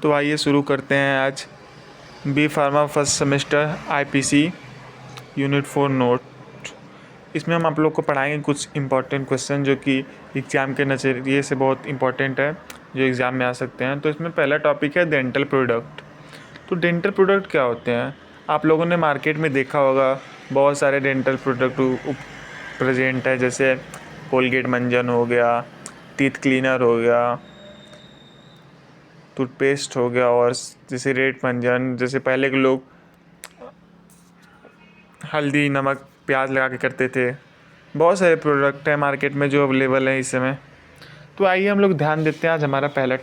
तो आइए शुरू करते हैं आज B pharma first semester IPC unit 4 note. इसमें हम आप लोग को पढ़ाएंगे कुछ इंपॉर्टेंट क्वेश्चन जो कि एग्ज़ाम के नज़रिए से बहुत इंपॉर्टेंट है, जो एग्ज़ाम में आ सकते हैं। तो इसमें पहला टॉपिक है डेंटल प्रोडक्ट। तो डेंटल प्रोडक्ट क्या होते हैं? आप लोगों ने मार्केट में देखा होगा, बहुत सारे डेंटल प्रोडक्ट प्रेजेंट है, जैसे कोलगेट मंजन हो गया, टीथ क्लीनर हो गया, टूथपेस्ट हो गया, और जैसे रेट मंजन, जैसे पहले के लोग हल्दी नमक प्याज लगा के करते थे। बहुत सारे प्रोडक्ट हैं मार्केट में जो अवेलेबल हैं इस समय। तो आइए हम लोग ध्यान देते हैं आज हमारा पहला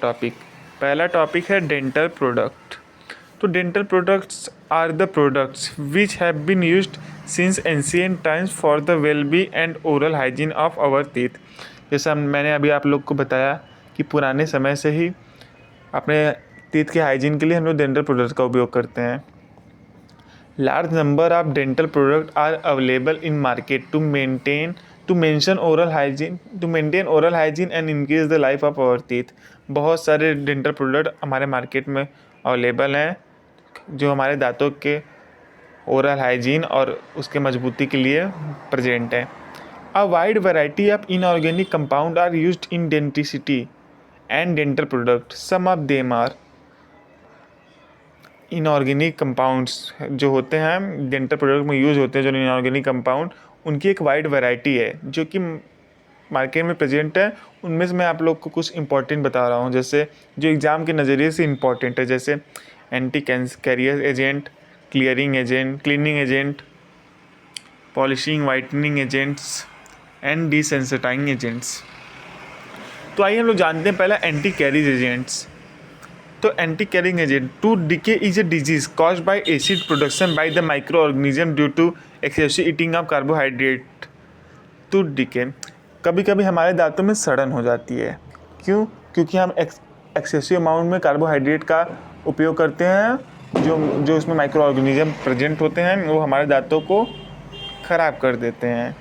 टॉपिक है डेंटल प्रोडक्ट। तो dental products are the products which have been used since ancient times for the well be and oral hygiene of our teeth. जैसा मैंने अभी आप लोग को बताया कि पुराने समय से ही अपने टीथ के हाइजीन के लिए हम लोग डेंटल प्रोडक्ट्स का उपयोग करते हैं। Large number of dental products are available in market to maintain oral hygiene and increase the life of our teeth। बहुत सारे डेंटल प्रोडक्ट हमारे मार्केट में अवेलेबल हैं जो हमारे दांतों के ओरल हाइजीन और उसके मजबूती के लिए प्रेजेंट है। A wide variety of inorganic compounds are used in dentistry and dental products. Some of them are inorganic compounds जो होते हैं डेंटल प्रोडक्ट में यूज़ होते हैं, जो इनऑर्गेनिक कंपाउंड, उनकी एक वाइड वैरायटी है जो कि मार्केट में प्रेजेंट है। उनमें से मैं आप लोग को कुछ इंपॉर्टेंट बता रहा हूँ, जैसे जो एग्ज़ाम के नज़रिए से इंपॉर्टेंट है, जैसे anti carrier agent, cleaning agent, polishing whitening agents and desensitizing agents. तो आइए हम लोग जानते हैं पहला एंटी कैरियर एजेंट्स। तो anti caring agent, tooth decay is a disease caused by acid production by the micro organism due to excessive eating of carbohydrate. Tooth decay, कभी कभी हमारे दांतों में सड़न हो जाती है। क्यों? क्योंकि हम एक्सेसिव अमाउंट में कार्बोहाइड्रेट का उपयोग करते हैं, जो उसमें माइक्रो ऑर्गेनिज्म प्रेजेंट होते हैं, वो हमारे दांतों को ख़राब कर देते हैं,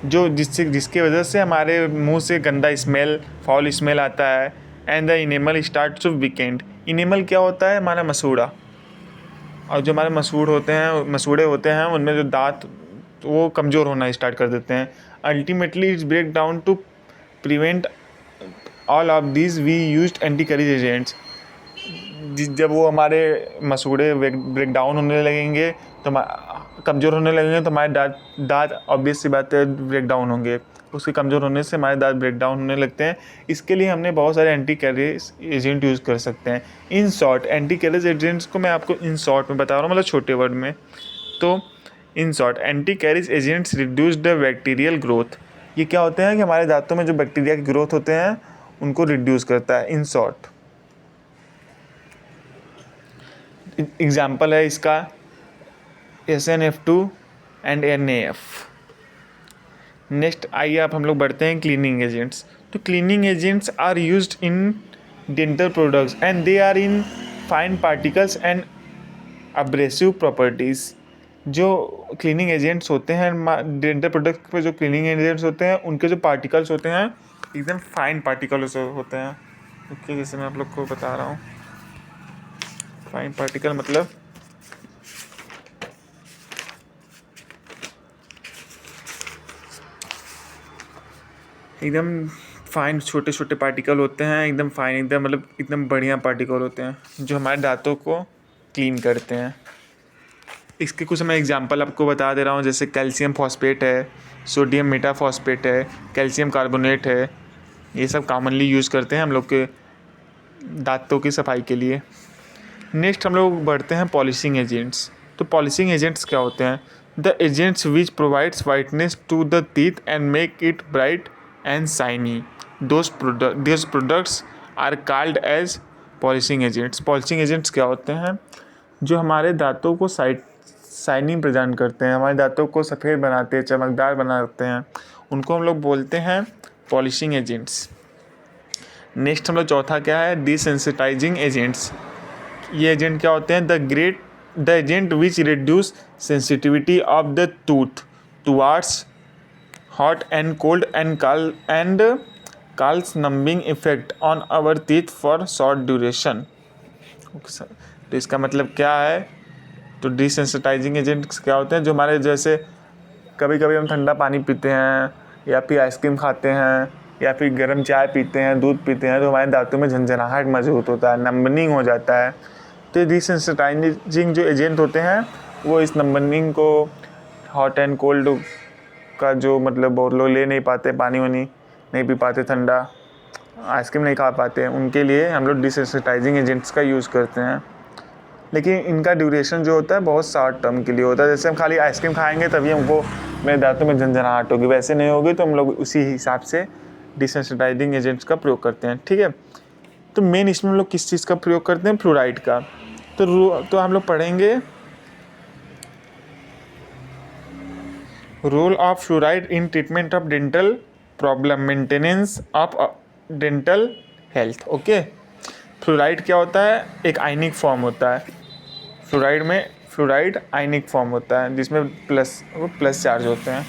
जिसकी वजह से हमारे मुंह से गंदा स्मेल, फाउल स्मेल आता है। And the enamel start to weaken. Enamel क्या होता है? हमारा मसूड़ा। और जो हमारे मसूड़े होते हैं उनमें जो दांत वो कमज़ोर होना स्टार्ट कर देते हैं। Ultimately it's break down to prevent all of these we used anti carrier agents. जब वो हमारे मसूड़े ब्रेक डाउन होने लगेंगे तो कमज़ोर होने लगेंगे तो हमारे दांत ऑब्वियस सी बात है ब्रेक डाउन होंगे। उसके कमज़ोर होने से हमारे दांत ब्रेक डाउन होने लगते हैं। इसके लिए हमने बहुत सारे एंटी कैरियर एजेंट यूज़ कर सकते हैं। In short, anti carrier agents को मैं आपको इन शॉर्ट में बता रहा हूँ, मतलब छोटे वर्ड में। तो in short, anti carrier agents reduce the bacterial growth. ये क्या होते हैं कि हमारे दांतों में जो बैक्टीरिया की ग्रोथ होते हैं उनको रिड्यूस करता है। इन शॉर्ट एग्जाम्पल है इसका SnF2 एंड NaF। नेक्स्ट आइए आप हम लोग बढ़ते हैं क्लीनिंग एजेंट्स। तो cleaning agents are used in dental products and they are in fine particles and abrasive properties. जो क्लीनिंग एजेंट्स होते हैं डेंटल प्रोडक्ट पे, जो क्लीनिंग एजेंट्स होते हैं उनके जो पार्टिकल्स होते हैं एकदम फाइन पार्टिकल्स होते हैं। ओके, जैसे मैं आप लोग को बता रहा हूँ, फाइन पार्टिकल मतलब एकदम फाइन छोटे छोटे पार्टिकल होते हैं, एकदम फाइन, एकदम मतलब एकदम बढ़िया पार्टिकल होते हैं जो हमारे दांतों को क्लीन करते हैं। इसके कुछ मैं एग्जांपल आपको बता दे रहा हूँ, जैसे कैल्शियम फॉस्फेट है, सोडियम मेटाफॉस्फेट है, कैल्शियम कार्बोनेट है। ये सब कॉमनली यूज़ करते हैं हम लोग के दांतों की सफाई के लिए। नेक्स्ट हम लोग बढ़ते हैं पॉलिशिंग एजेंट्स। तो पॉलिशिंग एजेंट्स क्या होते हैं? The agents which provides whiteness to the teeth and make it bright and shiny. Those products are called as polishing agents. Polishing agents क्या होते हैं? जो हमारे दांतों को शाइनिंग प्रदान करते हैं, हमारे दांतों को सफ़ेद बनाते हैं, चमकदार बनाते हैं, उनको हम लोग बोलते हैं पॉलिशिंग एजेंट्स। नेक्स्ट हम लोग चौथा क्या है? Desensitising agents. ये एजेंट क्या होते हैं? The agent which reduce sensitivity of the tooth towards hot and cold and calls numbing effect on our teeth for short duration. तो इसका मतलब क्या है? तो डिसेंसिटाइजिंग एजेंट्स क्या होते हैं? जो हमारे जैसे कभी कभी हम ठंडा पानी पीते हैं या फिर आइसक्रीम खाते हैं या फिर गर्म चाय पीते हैं, दूध पीते हैं, तो हमारे दांतों में झंझनाहट महसूस होता है, नंबनिंग हो जाता है। तो डिसेंसिटाइजिंग जो एजेंट होते हैं वो इस नंबनिंग को, हॉट एंड कोल्ड का जो मतलब बहुत लोग ले नहीं पाते, पानी वानी नहीं पी पाते, ठंडा आइसक्रीम नहीं खा पाते, उनके लिए हम लोग डिसेंसिटाइजिंग एजेंट्स का यूज़ करते हैं। लेकिन इनका ड्यूरेशन जो होता है बहुत शॉर्ट टर्म के लिए होता है। जैसे हम खाली आइसक्रीम खाएंगे तभी हमको मेरे दांतों में झंझनाहट होगी, वैसे नहीं होगी। तो हम लोग उसी हिसाब से डिसेंसिटाइजिंग एजेंट्स का प्रयोग करते हैं, ठीक है। तो मेन इसमें हम लोग किस चीज़ का प्रयोग करते हैं? फ्लोराइड का। तो हम लोग पढ़ेंगे role of fluoride in treatment of dental problem, maintenance of dental health. Okay, fluoride क्या होता है? एक आयनिक फॉर्म होता है। फ्लोराइड आयनिक फॉर्म होता है जिसमें प्लस चार्ज होते हैं।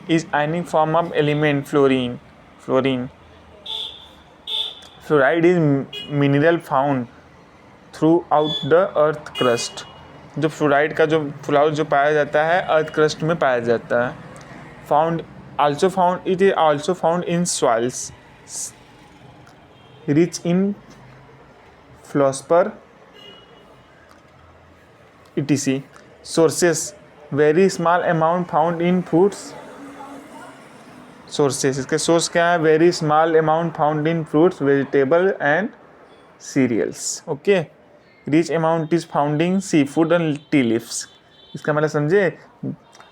इस ionic form of element fluorine fluoride is mineral found through out the earth crust. जो फ्लोराइड का जो पाया जाता है अर्थ क्रस्ट में पाया जाता है। It is also found in soils rich in fluorspar etc. Sources, very small amount found in fruits. Sources, इसके सोर्स क्या है? Very small amount found in fruits, vegetable and cereals. Okay, rich amount is found in sea food and tea leaves. इसका मतलब समझे?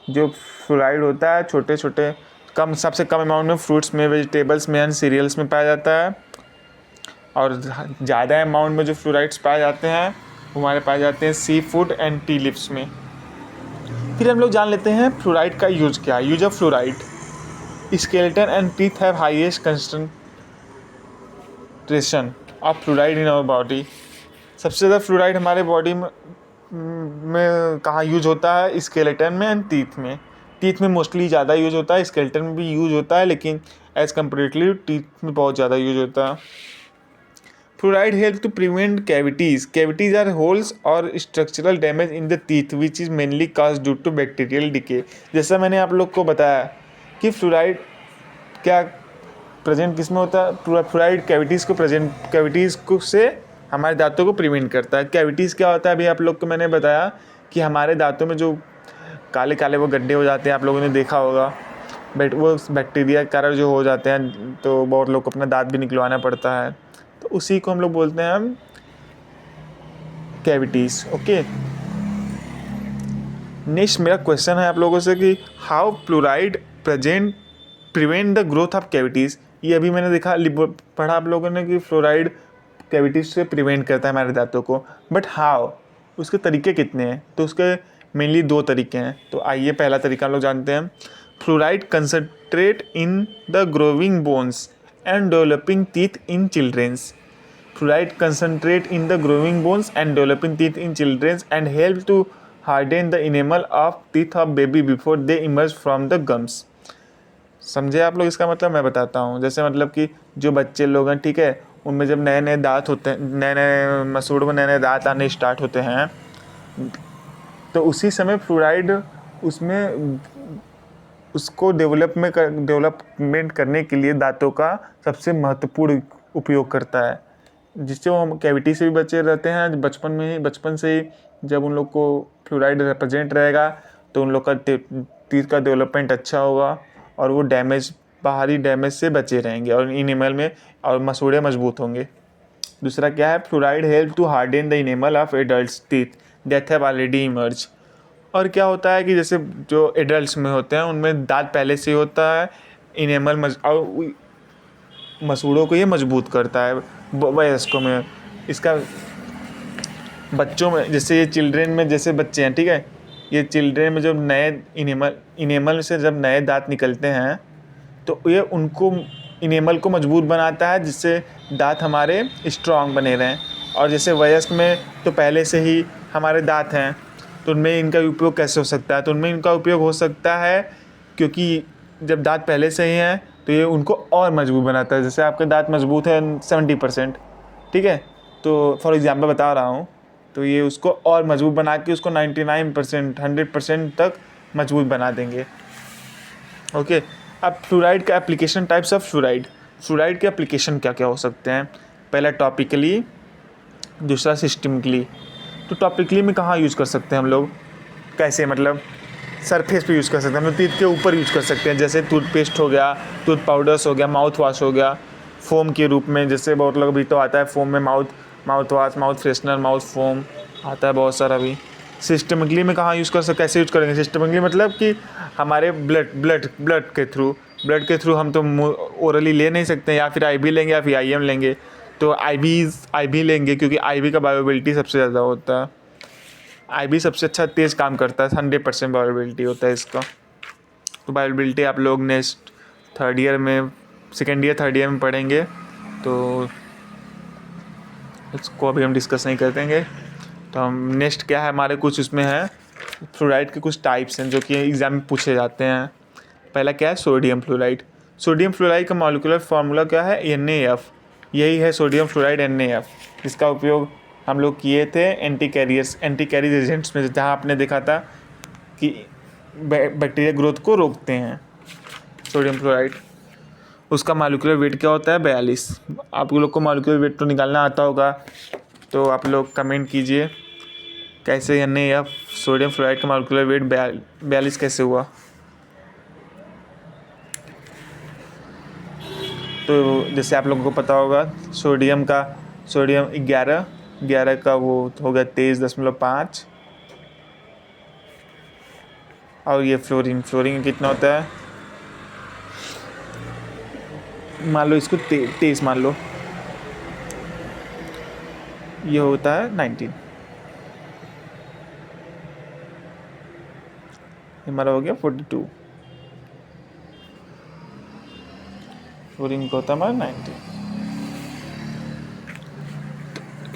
जो fluoride होता है छोटे छोटे सबसे कम अमाउंट में फ्रूट्स में, वेजिटेबल्स में एंड सीरियल्स में पाया जाता है, और ज़्यादा अमाउंट में जो फ्लोराइड्स पाए जाते हैं वो हमारे पाए जाते हैं सी फूड एंड टी लीव्स में। फिर हम लोग जान लेते हैं फ्लोराइड का यूज क्या है। Use of fluoride, skeleton and teeth have highest concentration of fluoride in our body. सबसे ज़्यादा फ्लोराइड हमारे बॉडी में कहाँ यूज होता है? स्केलेटन में एंड टीथ में। टीथ में मोस्टली ज़्यादा यूज होता है, स्केलेटन में भी यूज होता है, लेकिन एज़ कम्पेरेटिवली टीथ में बहुत ज़्यादा यूज होता है। Fluoride helps to prevent cavities. Cavities are holes or structural damage in the teeth which is mainly caused due to bacterial decay. जैसा मैंने आप लोग को बताया कि फ्लोराइड क्या प्रेजेंट किस में होता है? फ्लोराइड कैविटीज़ को से हमारे दांतों को प्रिवेंट करता है। कैविटीज़ क्या होता है? अभी आप लोग को मैंने बताया कि हमारे दांतों में जो काले काले वो गड्ढे हो जाते हैं, आप लोगों ने देखा होगा, वो बैक्टीरिया के कारण जो हो जाते हैं, तो बहुत लोग को अपना दांत भी निकलवाना पड़ता है। तो उसी को हम लोग बोलते हैं हम कैविटीज़। ओके, नेक्स्ट मेरा क्वेश्चन है आप लोगों से कि how fluoride prevent the growth of cavities. ये अभी मैंने पढ़ा आप लोगों ने कि फ्लोराइड कैविटीज़ से प्रिवेंट करता है हमारे दांतों को, बट हाउ, उसके तरीके कितने हैं? तो उसके मेनली 2 तरीके हैं। तो आइए पहला तरीका हम लोग जानते हैं। Fluoride concentrate in the growing bones and developing teeth in children. Fluoride concentrate in the growing bones and developing teeth in children and help to harden the enamel of teeth of baby before they emerge from the gums. समझे आप लोग? इसका मतलब मैं बताता हूँ। जैसे मतलब कि जो बच्चे लोग हैं, ठीक है, उनमें जब नए नए दांत होते हैं, नए मसूड़ों में नए नए दांत आने स्टार्ट होते हैं, तो उसी समय फ्लोराइड उसको डेवलपमेंट करने के लिए दांतों का सबसे महत्वपूर्ण उपयोग करता है, जिससे वो हम कैविटी से भी बचे रहते हैं। बचपन से ही जब उन लोग को फ्लोराइड रिप्रेजेंट रहेगा तो उन लोग का टीथ का डेवलपमेंट अच्छा होगा और वो बाहरी डैमेज से बचे रहेंगे और इनेमल में और मसूड़े मजबूत होंगे। दूसरा क्या है? Fluoride help to harden the enamel of adults teeth that have already emerge. और क्या होता है कि जैसे जो एडल्ट्स में होते हैं उनमें दांत पहले से होता है, इनेमल और मसूड़ों को ये मजबूत करता है वयस्कों में। इसका बच्चों में, जैसे ये चिल्ड्रेन में जैसे बच्चे हैं, ठीक है, ये चिल्ड्रेन में जब नए इनेमल से जब नए दांत निकलते हैं तो ये उनको इनेमल को मजबूत बनाता है, जिससे दांत हमारे स्ट्रॉन्ग बने रहें। और जैसे वयस्क में तो पहले से ही हमारे दांत हैं, तो उनमें इनका उपयोग कैसे हो सकता है? तो उनमें इनका उपयोग हो सकता है क्योंकि जब दांत पहले से ही हैं तो ये उनको और मजबूत बनाता है। जैसे आपके दांत मजबूत है 70%, ठीक है, तो फॉर एग्जांपल बता रहा हूँ, तो ये उसको और मजबूत बना के उसको 99%, 100% तक मजबूत बना देंगे। ओके, अब फ्लोराइड का application, types of fluoride. Fluoride के एप्लीकेशन क्या क्या हो सकते हैं? पहला टॉपिकली, दूसरा सिस्टमिकली। तो टॉपिकली में कहाँ यूज़ कर सकते हैं हम लोग? कैसे, मतलब सरफेस पे यूज़ कर सकते हैं हम लोग, टीथ के ऊपर यूज़ कर सकते हैं। जैसे टूथपेस्ट हो गया, टूथ पाउडर्स हो गया, माउथ वॉश हो गया, फोम के रूप में। जैसे बहुत लोग अभी तो आता है फोम में mouth wash, mouth freshener, mouth foam आता है बहुत सारा अभी। सिस्टमिकली में कहाँ यूज़ कर सकते, कैसे यूज़ करेंगे? सिस्टमिकली मतलब कि हमारे ब्लड के थ्रू हम तो ओरली ले नहीं सकते, या फिर आईवी लेंगे या फिर आईएम लेंगे। तो आईवी लेंगे, क्योंकि आईवी का बायोबिलिटी सबसे ज़्यादा होता है। आईवी सबसे अच्छा तेज़ काम करता है, 100% बायोबिलिटी होता है इसका। तो बायोबिलिटी आप लोग नेक्स्ट थर्ड ईयर में, सेकेंड ईयर थर्ड ईयर में पढ़ेंगे, तो इसको अभी हम डिस्कस नहीं करते। तो हम नेक्स्ट क्या है हमारे, कुछ उसमें है फ्लोराइड के कुछ टाइप्स हैं जो कि एग्ज़ाम में पूछे जाते हैं। पहला क्या है? Sodium fluoride. सोडियम फ्लोराइड का मॉलिक्यूलर फार्मूला क्या है? NaF। यही है सोडियम फ्लोराइड, NaF। इसका उपयोग हम लोग किए थे एंटी कैरियर एजेंट्स में, जहाँ आपने देखा था कि बैक्टीरिया ग्रोथ को रोकते हैं सोडियम फ्लोराइड। उसका मॉलिक्यूलर वेट क्या होता है? 42। आप लोग को मॉलिक्यूलर वेट तो निकालना आता होगा, तो आप लोग कमेंट कीजिए कैसे NaF सोडियम फ्लोराइड का मॉलिक्यूलर वेट 42 कैसे हुआ। तो जैसे आप लोगों को पता होगा, सोडियम 11 का वो हो गया 23.5। और ये फ्लोरीन कितना होता है? मान लो इसको 23 मान लो, ये होता है 19। हमारा हो गया 42। फ्लोरीन का होता है हमारा 19।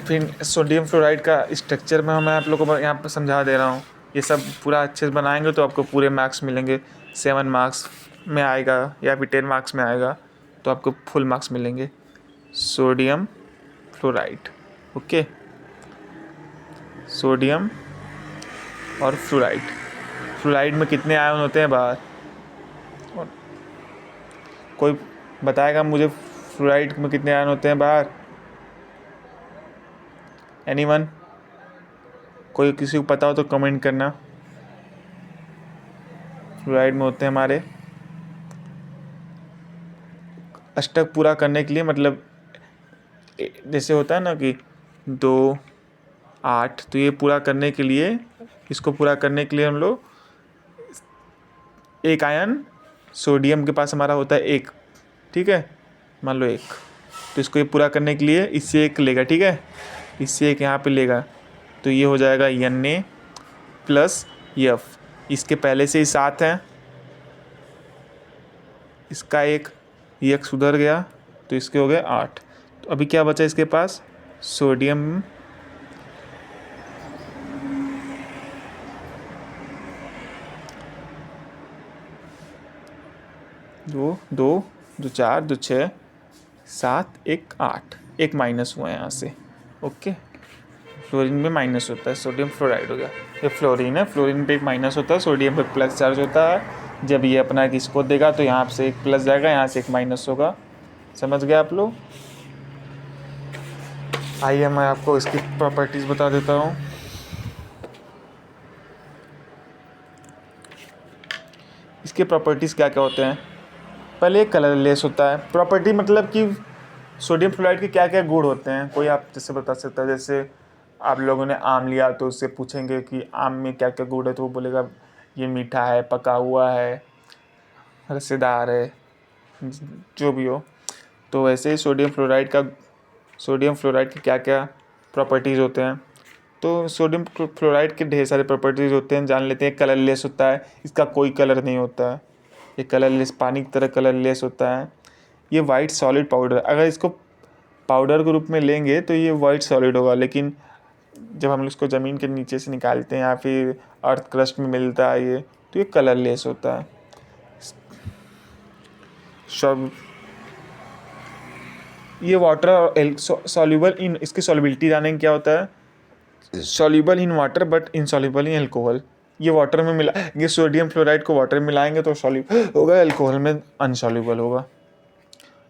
फिर सोडियम फ्लोराइड का स्ट्रक्चर में मैं आप लोगों को यहाँ पर समझा दे रहा हूँ। ये सब पूरा अच्छे से बनाएंगे तो आपको पूरे मार्क्स मिलेंगे। 7 मार्क्स में आएगा या फिर 10 मार्क्स में आएगा, तो आपको फुल मार्क्स मिलेंगे। सोडियम फ्लोराइड, ओके, सोडियम और फ्लोराइड। फ्लोराइड में कितने आयन होते हैं बाहर? कोई बताएगा मुझे फ्लोराइड में कितने आयन होते हैं बाहर? एनीवन? कोई किसी को पता हो तो कमेंट करना। फ्लोराइड में होते हैं हमारे, अष्टक पूरा करने के लिए, मतलब जैसे होता है ना कि 2, 8, तो ये पूरा करने के लिए, इसको पूरा करने के लिए हम लोग एक आयन सोडियम के पास हमारा होता है 1, ठीक है, मान लो 1, तो इसको ये पूरा करने के लिए इससे 1 लेगा, ठीक है, इससे 1 यहाँ पे लेगा, तो ये हो जाएगा Na प्लस F। इसके पहले से ही 7 है, इसका 1 ये सुधर गया, तो इसके हो गए 8। तो अभी क्या बचा इसके पास? सोडियम दो 4, 2 6, 7, 1 8, 1 माइनस हुआ है यहाँ से, ओके। फ्लोरीन में माइनस होता है, सोडियम फ्लोराइड हो गया। ये फ्लोरीन है, फ्लोरीन पे 1 माइनस होता है, सोडियम पे प्लस चार्ज होता है। जब ये अपना किसको देगा तो यहाँ से 1 प्लस जाएगा, यहाँ से 1 माइनस होगा। समझ गए आप लोग? आइए मैं आपको इसकी प्रॉपर्टीज़ बता देता हूँ। इसके प्रॉपर्टीज़ क्या क्या होते हैं? पहले कलरलेस होता है। प्रॉपर्टी मतलब कि सोडियम फ्लोराइड के क्या क्या गुण होते हैं, कोई आप जैसे बता सकता है? जैसे आप लोगों ने आम लिया तो उससे पूछेंगे कि आम में क्या क्या गुण है, तो वो बोलेगा ये मीठा है, पका हुआ है, रसेदार है, जो भी हो। तो वैसे ही सोडियम फ्लोराइड के क्या क्या प्रॉपर्टीज़ होते हैं? तो सोडियम फ्लोराइड के ढेर सारे प्रॉपर्टीज़ होते हैं, जान लेते हैं। कलरलेस होता है, इसका कोई कलर नहीं होता है, ये कलरलेस, पानी की तरह कलरलेस होता है। ये वाइट सॉलिड पाउडर, अगर इसको पाउडर के रूप में लेंगे तो ये वाइट सॉलिड होगा, लेकिन जब हम इसको ज़मीन के नीचे से निकालते हैं या फिर अर्थ क्रस्ट में मिलता है ये, तो ये कलरलेस होता है। सब ये वाटर और सॉल्युबल इन, इसकी सॉल्युबिलिटी जानेंगे क्या होता है। Soluble in water but insoluble in alcohol. ये वाटर में मिलाएंगे सोडियम फ्लोराइड को, वाटर में मिलाएंगे तो सॉल्युबल होगा, अल्कोहल में अनसॉल्युबल होगा।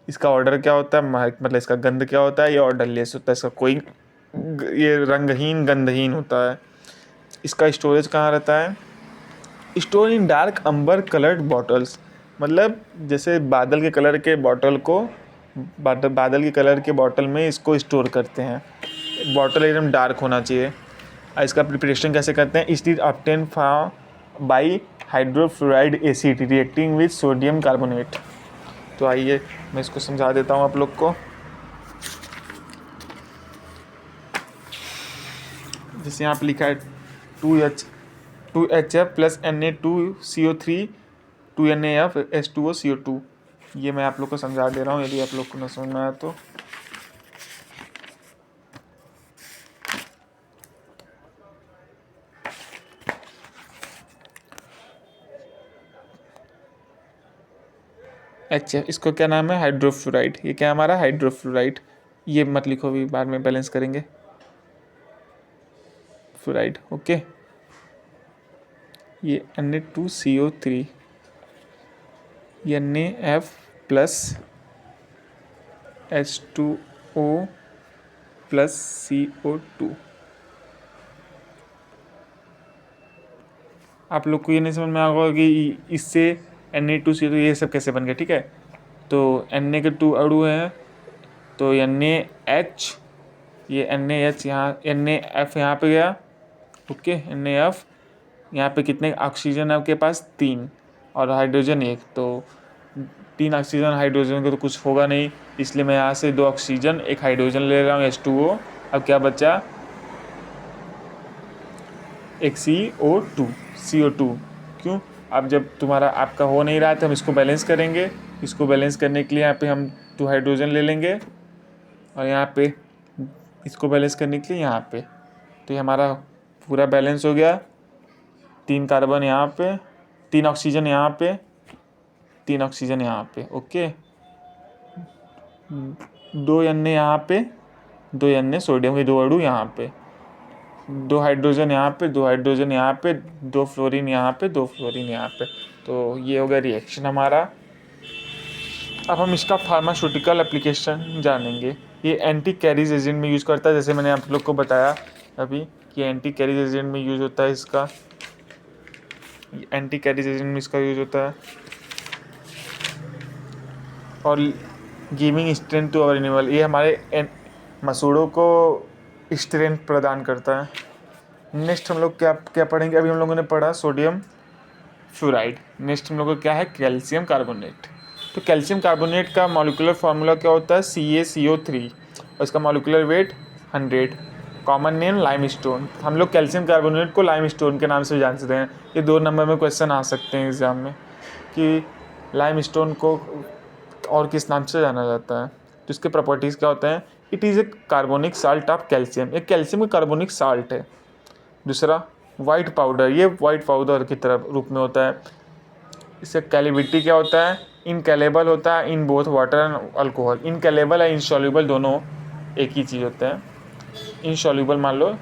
इसका ऑर्डर क्या होता है, मतलब इसका गंध क्या होता है, ये ऑर्डरलेस होता है, इसका कोई ये रंगहीन गंधहीन होता है। इसका स्टोरेज कहाँ रहता है, store in dark amber coloured bottles, मतलब जैसे बादल के कलर के बॉटल को, बादल के कलर के बॉटल में इसको स्टोर करते हैं। बॉटल एकदम डार्क होना चाहिए। और इसका प्रिपरेशन कैसे करते हैं, it is obtain by hydrofluoride acid reacting with sodium carbonate. तो आइए मैं इसको समझा देता हूँ आप लोग को। जैसे यहाँ पे लिखा है 2HF plus Na2CO3 2NaF H2O CO2। ये मैं आप लोग को समझा दे रहा हूँ यदि आप लोग को न समझ में आया तो। अच्छा, इसको क्या नाम है, हाइड्रोफ्लोराइड। ये क्या हमारा हाइड्रोफ्लोराइड, ये मत लिखो भी, बाद में बैलेंस करेंगे। Fluoride, okay. ये Na2CO3, ये NaF plus H2O plus CO2। आप लोग को ये नहीं समझ में आएगा कि इससे Na2CO2 ये सब कैसे बन गया, ठीक है। तो Na के 2 अणु हैं, तो NaH, ये NaH यहाँ, NaF यहाँ पे गया, ओके। NaF यहाँ पे कितने ऑक्सीजन है आपके पास, 3, और हाइड्रोजन 1, तो 3 ऑक्सीजन हाइड्रोजन का तो कुछ होगा नहीं, इसलिए मैं यहाँ से 2 ऑक्सीजन 1 हाइड्रोजन ले रहा हूँ, H2O। अब क्या बचा, एक CO2। क्यों, अब जब तुम्हारा आपका हो नहीं रहा है तो हम इसको बैलेंस करेंगे। इसको बैलेंस करने के लिए यहाँ पे हम 2 हाइड्रोजन ले लेंगे, और यहाँ पे इसको बैलेंस करने के लिए यहाँ पे, तो ये हमारा पूरा बैलेंस हो गया। 3 कार्बन यहाँ पे, 3 ऑक्सीजन यहाँ पे, 3 ऑक्सीजन यहाँ पे, ओके। 2 Na यहाँ पे, 2 Na सोडियम के 2 अणु यहाँ पे, 2 हाइड्रोजन यहाँ पे, 2 हाइड्रोजन यहाँ पे, 2 फ्लोरीन यहाँ पे, 2 फ्लोरीन यहाँ पे। तो ये हो गया रिएक्शन हमारा। अब हम इसका फार्मास्यूटिकल एप्लीकेशन जानेंगे। ये एंटी कैरीज एजेंट में यूज़ करता है, जैसे मैंने आप लोग को बताया अभी कि एंटी कैरीज एजेंट में यूज़ होता है इसका, एंटी कैरीज एजेंट में इसका यूज़ होता है। और giving strength to our enamel, ये हमारे मसूड़ों को स्ट्रेंथ प्रदान करता है। नेक्स्ट हम लोग क्या क्या पढ़ेंगे, अभी हम लोगों ने पढ़ा सोडियम फ्लोराइड। नेक्स्ट हम लोग को क्या है, कैल्शियम कार्बोनेट। तो कैल्शियम कार्बोनेट का मॉलिक्यूलर फार्मूला क्या होता है, CaCO3, और इसका molecular weight 100। Common name limestone. हम लोग कैल्शियम कार्बोनेट को लाइमस्टोन के नाम से जानते हैं। ये 2 नंबर में क्वेश्चन आ सकते हैं एग्जाम में कि लाइमस्टोन को और किस नाम से जाना जाता है। तो इसके प्रॉपर्टीज़ क्या होते हैं, it is a carbonic salt of calcium, एक कैल्शियम का कार्बोनिक साल्ट है। दूसरा वाइट पाउडर, ये वाइट पाउडर की तरह रूप में होता है। इससे कैलिबिलिटी क्या होता है, इनकैलेबल होता है in both water and alcohol. इनकैलेबल है इनसॉल्युबल, दोनों एक ही चीज़ होता है। इनसॉल्युबल मान लो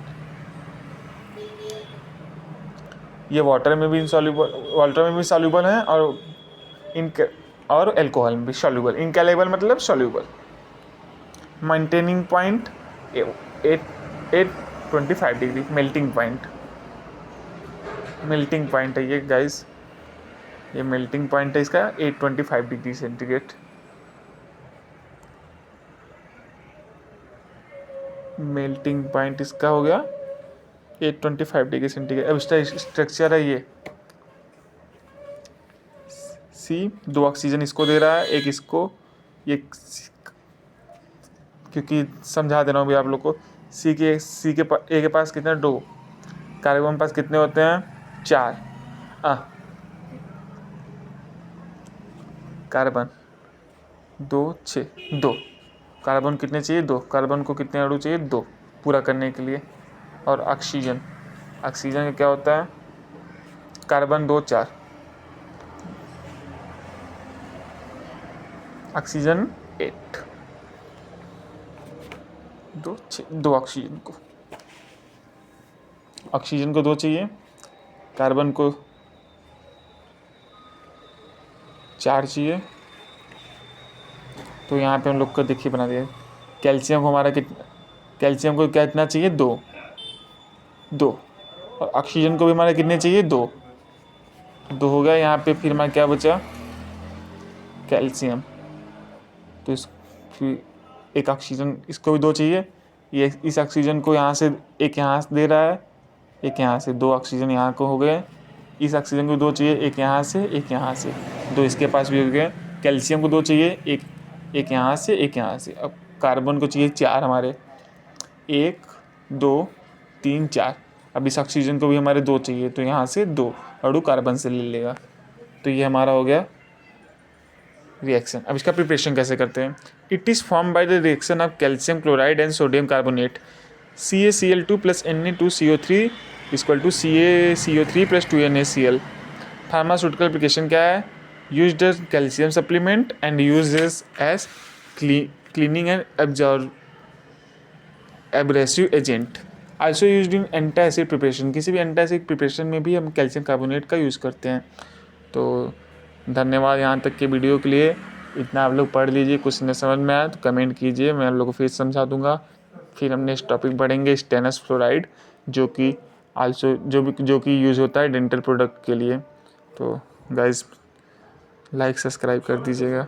ये वाटर में भी सॉल्युबल है, और अल्कोहल में भी सॉल्युबल। इनकैलेबल मतलब soluble. Maintaining point 825 degree, melting point है ये गाइस, ये मेल्टिंग पॉइंट है इसका 825 डिग्री सेंटीग्रेड। मेल्टिंग पॉइंट इसका हो गया 825 डिग्री सेंटीग्रेड। अब इसका स्ट्रक्चर है ये C, 2 ऑक्सीजन इसको दे रहा है, एक इसको, ये क्योंकि समझा दे रहा हूँ भी आप लोग को। A के पास कितने, 2 कार्बन के पास कितने होते हैं, 4। कार्बन 2 6 2 कार्बन कितने चाहिए, 2 कार्बन को कितने अणु चाहिए, 2 पूरा करने के लिए। और ऑक्सीजन का क्या होता है, कार्बन 2 4, ऑक्सीजन 8, दो ऑक्सीजन को 2 चाहिए, कार्बन को 4 चाहिए। तो यहाँ पे हम लोग को देखिए बना दिया। कैल्शियम को हमारा कैल्शियम को कितना चाहिए, 2 और ऑक्सीजन को भी हमारा कितने चाहिए, 2 हो गया। यहाँ पे फिर हमारा क्या बचा, कैल्शियम। तो एक ऑक्सीजन, इसको भी 2 चाहिए। ये इस ऑक्सीजन को यहाँ से एक यहाँ से दे रहा है, एक यहाँ से, 2 ऑक्सीजन यहाँ को हो गए। इस ऑक्सीजन को 2 चाहिए, एक यहाँ से एक यहाँ से, 2 इसके पास भी हो गए। कैल्शियम को 2 चाहिए, एक यहाँ से एक यहाँ से। अब कार्बन को चाहिए 4 हमारे, 1 2 3 4। अब इस ऑक्सीजन को भी हमारे 2 चाहिए, तो यहाँ से 2 अणु कार्बन से ले लेगा। तो ये हमारा हो गया रिएक्शन। अब इसका प्रिपरेशन कैसे करते हैं। It is form by the reaction of calcium chloride and sodium carbonate, CaCl2 + Na2CO3 = CaCO3 + 2NaCl। Pharmaceutical application क्या है, used as calcium supplement and uses as cleaning and abrasive agent, also used in antacid preparation. किसी भी antacid preparation में भी हम calcium carbonate का use करते हैं। तो धन्यवाद यहाँ तक के वीडियो के लिए। इतना आप लोग पढ़ लीजिए, कुछ नहीं समझ में आया तो कमेंट कीजिए, मैं आप लोगों को फिर समझा दूंगा। फिर हम नेक्स्ट टॉपिक पढ़ेंगे स्टेनस फ्लोराइड, जो कि यूज़ होता है डेंटल प्रोडक्ट के लिए। तो गाइस लाइक सब्सक्राइब कर दीजिएगा।